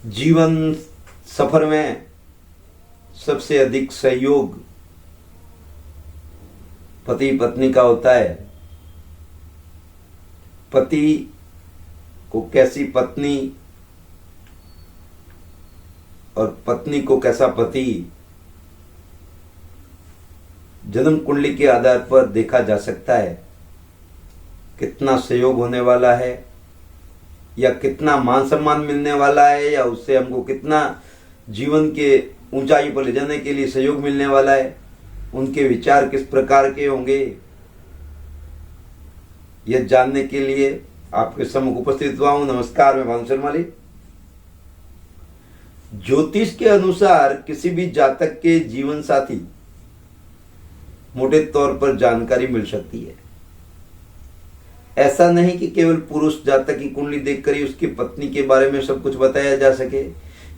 जीवन सफर में सबसे अधिक सहयोग पति पत्नी का होता है। पति को कैसी पत्नी और पत्नी को कैसा पति जन्म कुंडली के आधार पर देखा जा सकता है। कितना सहयोग होने वाला है या कितना मान सम्मान मिलने वाला है या उससे हमको कितना जीवन के ऊंचाई पर ले जाने के लिए सहयोग मिलने वाला है, उनके विचार किस प्रकार के होंगे, यह जानने के लिए आपके सम्मुख उपस्थित हुआ हूं। नमस्कार, मैं भानु शर्मा। ज्योतिष के अनुसार किसी भी जातक के जीवन साथी मोटे तौर पर जानकारी मिल सकती है। ऐसा नहीं कि केवल पुरुष जातक की कुंडली देखकर ही उसकी पत्नी के बारे में सब कुछ बताया जा सके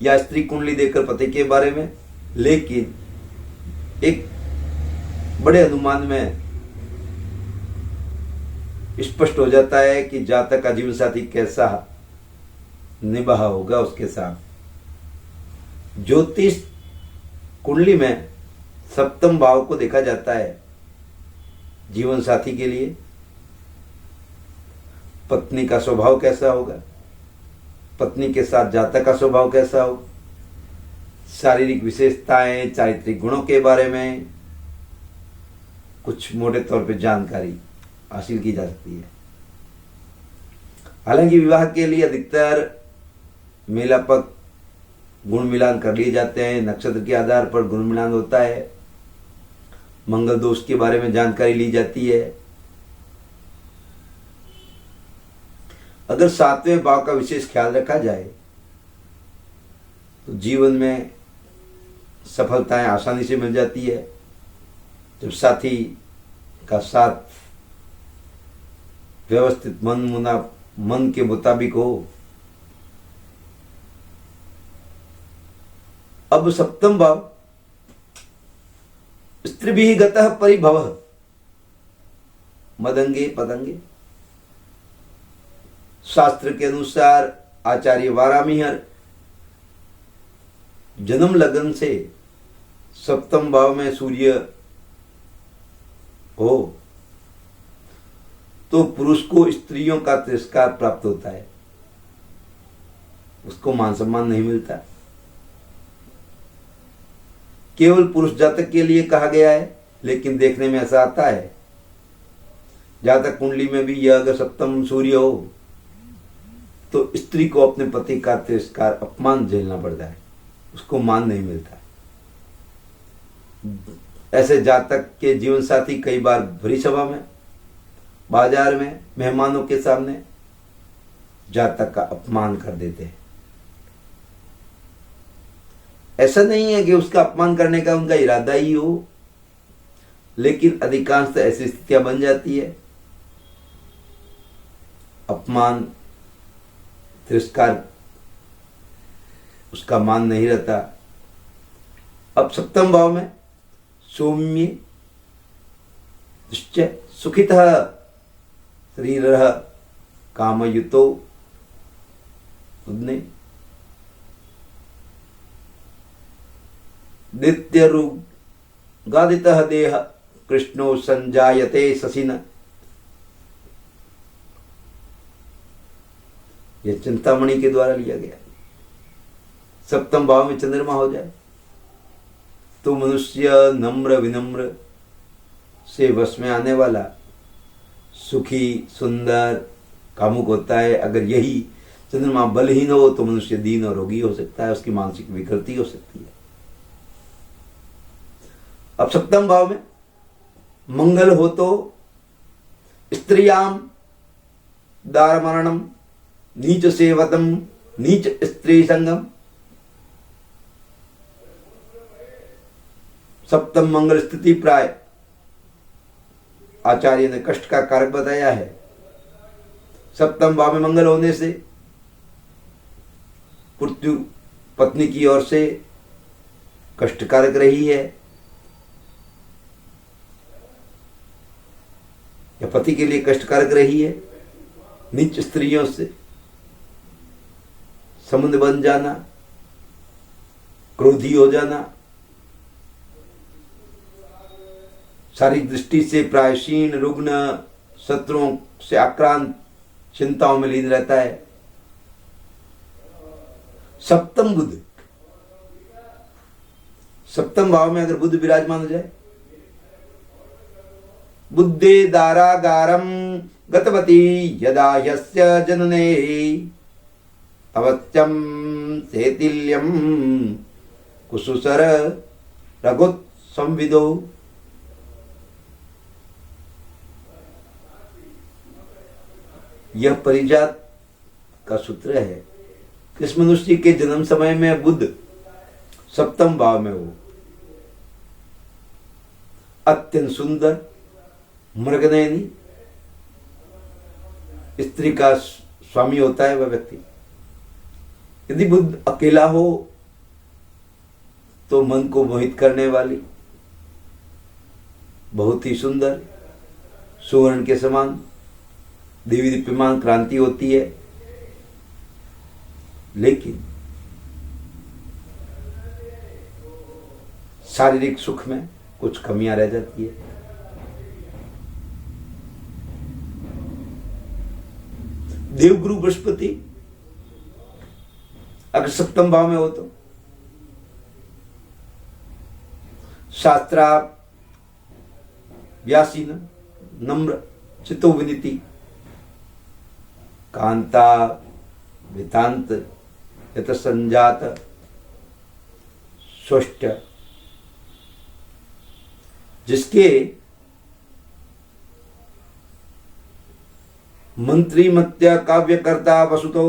या स्त्री कुंडली देखकर पति के बारे में, लेकिन एक बड़े अनुमान में स्पष्ट हो जाता है कि जातक का जीवन साथी कैसा निभा होगा उसके साथ। ज्योतिष कुंडली में सप्तम भाव को देखा जाता है जीवन साथी के लिए। पत्नी का स्वभाव कैसा होगा, पत्नी के साथ जातक का स्वभाव कैसा हो, शारीरिक विशेषताएं, चारित्रिक गुणों के बारे में कुछ मोटे तौर पे जानकारी हासिल की जा सकती है। हालांकि विवाह के लिए अधिकतर मेलापक गुण मिलान कर लिए जाते हैं। नक्षत्र के आधार पर गुण मिलान होता है। मंगल दोष के बारे में जानकारी ली जाती है। अगर सातवें भाव का विशेष ख्याल रखा जाए तो जीवन में सफलताएं आसानी से मिल जाती है। जब साथी का साथ व्यवस्थित मन के मुताबिक हो। अब सप्तम भाव स्त्रीभिः गतः परिभवः मदंगे पतंगे। शास्त्र के अनुसार आचार्य वारामिहर जन्म लगन से सप्तम भाव में सूर्य हो तो पुरुष को स्त्रियों का तिरस्कार प्राप्त होता है, उसको मान सम्मान नहीं मिलता। केवल पुरुष जातक के लिए कहा गया है, लेकिन देखने में ऐसा आता है जातक कुंडली में भी यह अगर सप्तम सूर्य हो तो स्त्री को अपने पति का तिरस्कार, अपमान झेलना पड़ता है, उसको मान नहीं मिलता। ऐसे जातक के जीवन साथी कई बार भरी सभा में, बाजार में, मेहमानों के सामने जातक का अपमान कर देते हैं। ऐसा नहीं है कि उसका अपमान करने का उनका इरादा ही हो, लेकिन अधिकांशतः ऐसी स्थितियां बन जाती है। अपमान, तिरस्कार, उसका मान नहीं रहता। अब सप्तम भाव में सौम्य निश्चय सुखितः शरीरः कामयुतो उद्ने नित्यरुगादितः देह कृष्णो संजायते शशिन। यह चिंतामणि के द्वारा लिया गया। सप्तम भाव में चंद्रमा हो जाए तो मनुष्य नम्र विनम्र से वश में आने वाला, सुखी, सुंदर, कामुक होता है। अगर यही चंद्रमा बलहीन हो तो मनुष्य दीन और रोगी हो सकता है, उसकी मानसिक विकृति हो सकती है। अब सप्तम भाव में मंगल हो तो स्त्रियाम दारमरणम नीच सेवतम नीच स्त्री संगम। सप्तम मंगल स्थिति प्राय आचार्य ने कष्ट का कारक बताया है। सप्तम भाव में मंगल होने से मृत्यु पत्नी की ओर से कष्टकारक रही है या पति के लिए कष्टकारक रही है। नीच स्त्रियों से संबंध बन जाना, क्रोधी हो जाना, शारीरिक दृष्टि से प्रायशीन, रुग्ण, शत्रुओं से आक्रांत, चिंताओं में लीन रहता है। सप्तम बुध, सप्तम भाव में अगर बुध विराजमान हो जाए, बुद्धे दारागारम गतवती यदा यस्य जनने अवत्यम सेतिल्यम कुसुसर रघुत संविदो। यह परिजात का सूत्र है। इस मनुष्य के जन्म समय में बुध सप्तम भाव में हो, अत्यंत सुंदर, मृगनयनी, स्त्री का स्वामी होता है वह व्यक्ति। यदि बुध अकेला हो तो मन को मोहित करने वाली, बहुत ही सुंदर, सुवर्ण के समान देवी दीप्यमान क्रांति होती है। लेकिन शारीरिक सुख में कुछ कमियां रह जाती है। देवगुरु बृहस्पति अगर सप्तम भाव में हो तो शास्त्रा व्यासीन, नम्र, चितो विनीति, कांता वेदांत यत संजात, स्वस्थ, जिसके मंत्री मत्य काव्यकर्ता वसुतो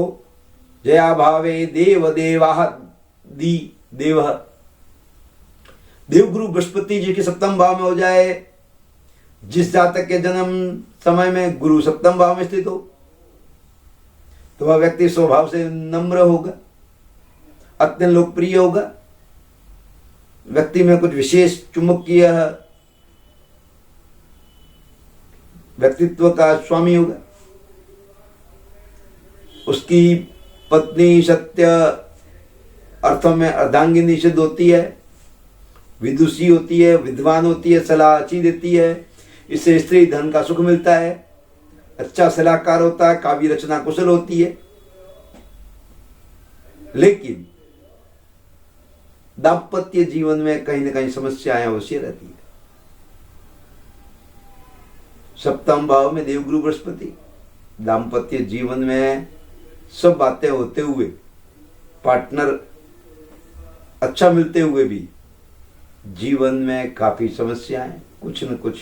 जया भावे देव देवाह दी देव। देवगुरु बृहस्पति जी के सप्तम भाव में हो जाए, जिस जातक के जन्म समय में गुरु सप्तम भाव में स्थित हो, तो वह व्यक्ति स्वभाव से नम्र होगा, अत्यंत लोकप्रिय होगा, व्यक्ति में कुछ विशेष चुंबकीय व्यक्तित्व का स्वामी होगा। उसकी पत्नी सत्य अर्थों में अर्धांगिनी सिद्ध होती है, विदुषी होती है, विद्वान होती है, सलाह अच्छी देती है, इससे स्त्री धन का सुख मिलता है, अच्छा सलाहकार होता है, काव्य रचना कुशल होती है। लेकिन दाम्पत्य जीवन में कहीं ना कहीं समस्याएं अवश्य रहती है। सप्तम भाव में देवगुरु बृहस्पति, दाम्पत्य जीवन में सब बातें होते हुए, पार्टनर अच्छा मिलते हुए भी जीवन में काफी समस्याएं, कुछ न कुछ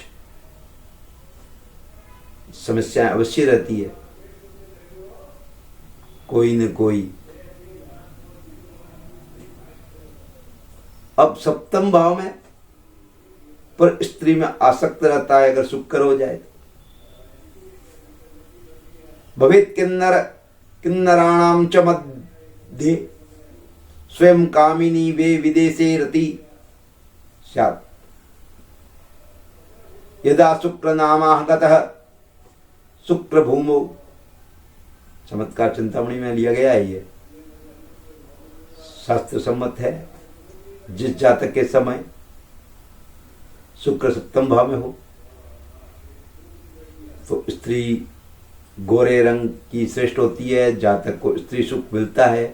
समस्याएं अवश्य रहती है। कोई न कोई अब सप्तम भाव में पर स्त्री में आसक्त रहता है। अगर शुक्र हो जाए तो भवेत किन्नराणाम च मध्ये स्वयं कामिनी वे विदेशे रति स्यात् यदा शुक्र नामाह गतः शुक्र भूमो। चमत्कार चिंतामणि में लिया गया है, ये शास्त्र सम्मत है। जिस जातक के समय शुक्र सप्तम भाव में हो तो स्त्री गोरे रंग की श्रेष्ठ होती है, जातक को स्त्री सुख मिलता है,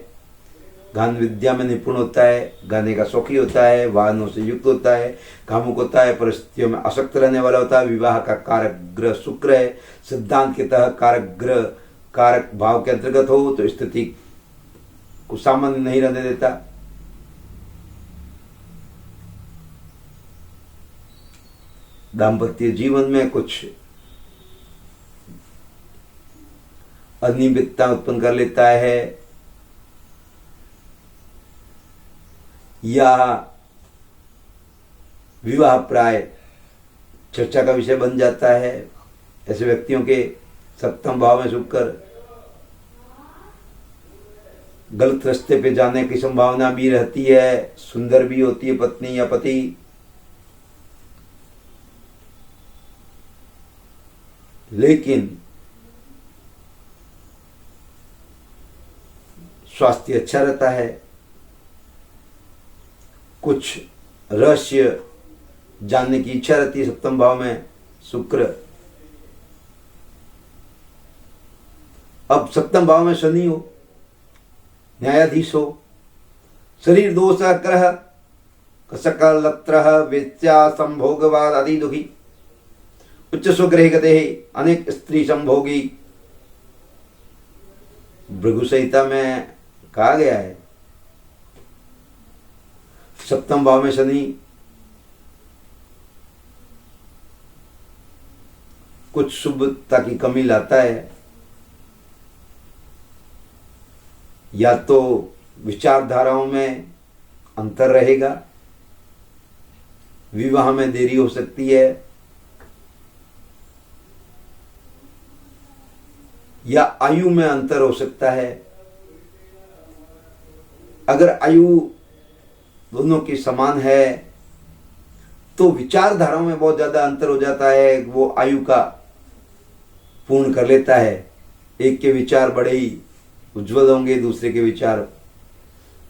गान विद्या में निपुण होता है, गाने का शौकी होता है, वाहनों से युक्त होता है, कामुक होता है, परिस्थितियों में आसक्त रहने वाला होता है। विवाह का कारक ग्रह शुक्र है। सिद्धांत के तहत कारक ग्रह कारक भाव के अंतर्गत हो तो स्थिति को सामान्य नहीं रहने देता। दाम्पत्य जीवन में कुछ अनियमितता उत्पन्न कर लेता है या विवाह प्राय चर्चा का विषय बन जाता है। ऐसे व्यक्तियों के सप्तम भाव में शुक्र गलत रास्ते पे जाने की संभावना भी रहती है। सुंदर भी होती है पत्नी या पति, लेकिन स्वास्थ्य अच्छा रहता है, कुछ रहस्य जानने की इच्छा रहती है। सप्तम भाव में शुक्र, अब सप्तम भाव में शनि हो, न्यायाधीश हो, शरीर दोष ग्रह सकलत्र वेत्या संभोगवाद आदि दुखी, उच्च स्वग्रह गते अनेक स्त्री संभोगी। भृगु संहिता में कहा गया है सप्तम भाव में शनि कुछ शुभता की कमी लाता है, या तो विचारधाराओं में अंतर रहेगा, विवाह में देरी हो सकती है, या आयु में अंतर हो सकता है। अगर आयु दोनों की समान है तो विचारधाराओं में बहुत ज्यादा अंतर हो जाता है, वो आयु का पूर्ण कर लेता है। एक के विचार बड़े ही उज्जवल होंगे, दूसरे के विचार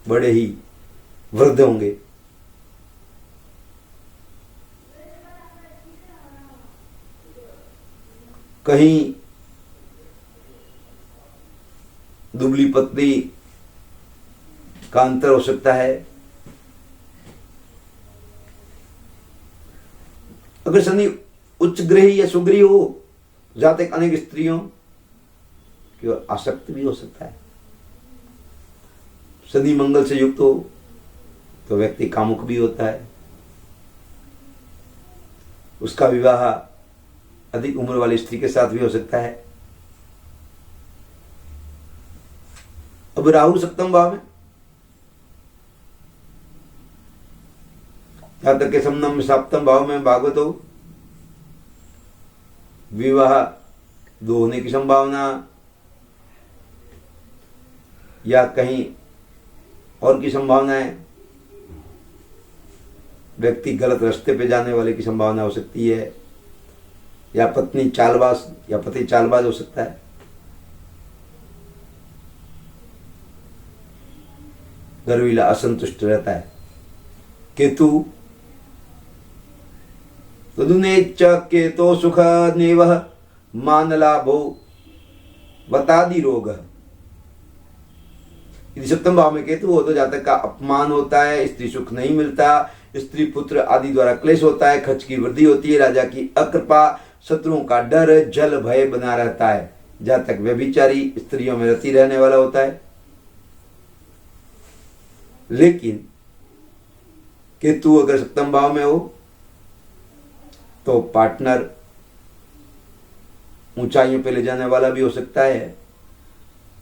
बड़े ही वृद्ध होंगे। कहीं दुबली पतली का अंतर हो सकता है। अगर शनि उच्च ग्रह या सुग्रह हो, जहां तक अनेक स्त्रियों की ओर आसक्त भी हो सकता है। शनि मंगल से युक्त हो तो व्यक्ति कामुक भी होता है, उसका विवाह अधिक उम्र वाली स्त्री के साथ भी हो सकता है। अब राहु सप्तम भाव में, यहां तक के समनम सप्तम भाव में भागवत हो, विवाह दो होने की संभावना, या कहीं और की संभावना है, व्यक्ति गलत रास्ते पे जाने वाले की संभावना हो सकती है, या पत्नी चालबाज या पति चालबाज हो सकता है। गर्विला असंतुष्ट रहता है। केतु तदुनेच्च केतो सुख नेवह मान लाभो बतादि रोग। यदि सप्तम भाव में केतु हो तो जातक का अपमान होता है, स्त्री सुख नहीं मिलता, स्त्री पुत्र आदि द्वारा क्लेश होता है, खर्च की वृद्धि होती है, राजा की अकृपा, शत्रुओं का डर, जल भय बना रहता है। जातक व्यभिचारी स्त्रियों में रति रहने वाला होता है। लेकिन केतु अगर सप्तम भाव में हो तो पार्टनर ऊंचाइयों पे ले जाने वाला भी हो सकता है,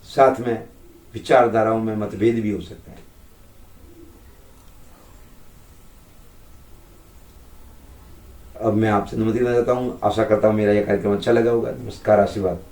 साथ में विचारधाराओं में मतभेद भी हो सकता है। अब मैं आपसे अनुमति लेना चाहता हूं। आशा करता हूं मेरा यह कार्यक्रम अच्छा लगा होगा। नमस्कार, आशीर्वाद।